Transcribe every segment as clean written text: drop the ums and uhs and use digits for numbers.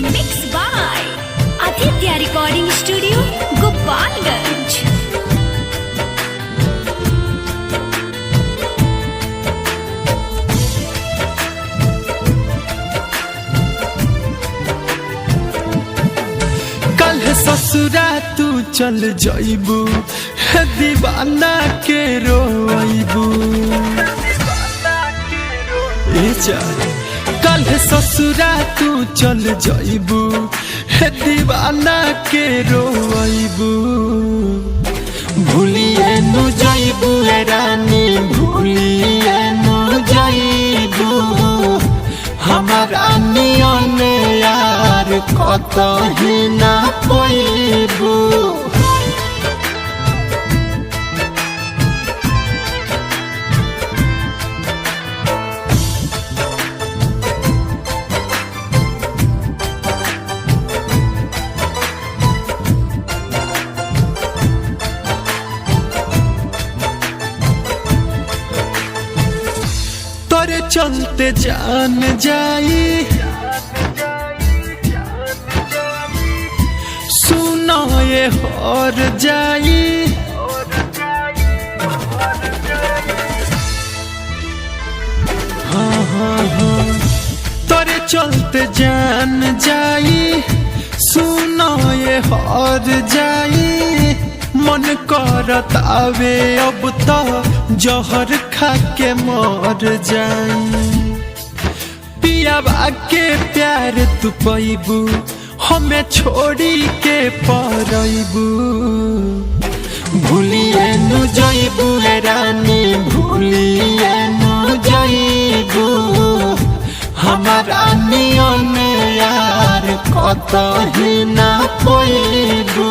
Mixed by Aditya Recording Studio, Gopalganj. कल ससुरा तू चल जाइबू दीवाना के रोइबू। कल ससुरा तू चल जाइबू दीवाना के रोइबू। भूलिए नु जाइबू रानी, भूलिए नु जाइबू हमारा नियन यार कतही ना पाइबू। तोरे चलते जान जाई, सुनो ये और जाई। हाँ हाँ हाँ तोरे चलते जान जाई, सुनो ये और जाई। मन करत आवे अब तो जहर खा के मर जाई। पियाबा के प्यार तू पैबू, हमें छोड़ी के परबू। भूलिए नु जाइबू रानी, भूलिए नु जाइबू हमारा नियन यार कतही ना पाइबू।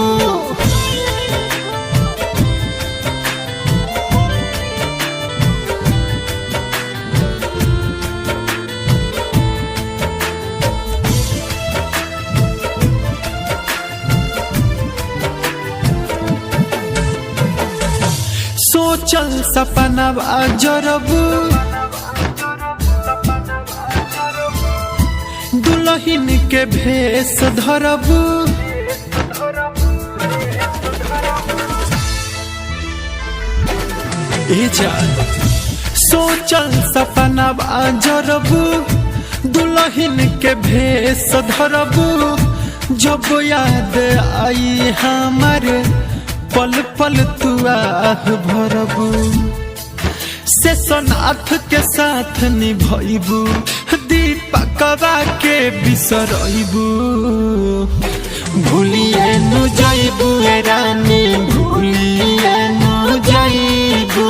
सोचल सपना जरबू, दुल्हन के भेष धरबू। सोचल सपना जरबू, दुल्हन के भेष धरबू। जब याद आई हमारे पल पल तू आह भरबू। शेषनाथ के साथ निभैबू, दीपकवा के बिसरबू। भूलिए नु जाइबू रानी, भूलिए नु जाइबू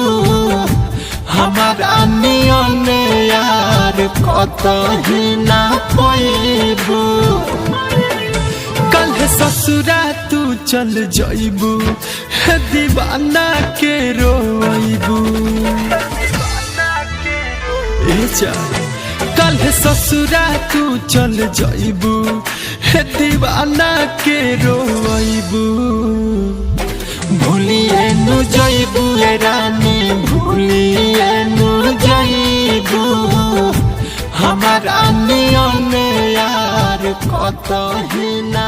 हमारा नियन यार कतही ना पाइबू। कल ससुरा तू चल जाइबू दीवाना के रोइबू। कल ससुरा तू चल जाइबू दीवाना के रोइबू। भूलिए नु जाइबू रानी, भूलिए नु जाइबू हमारा नियन यार कतही ना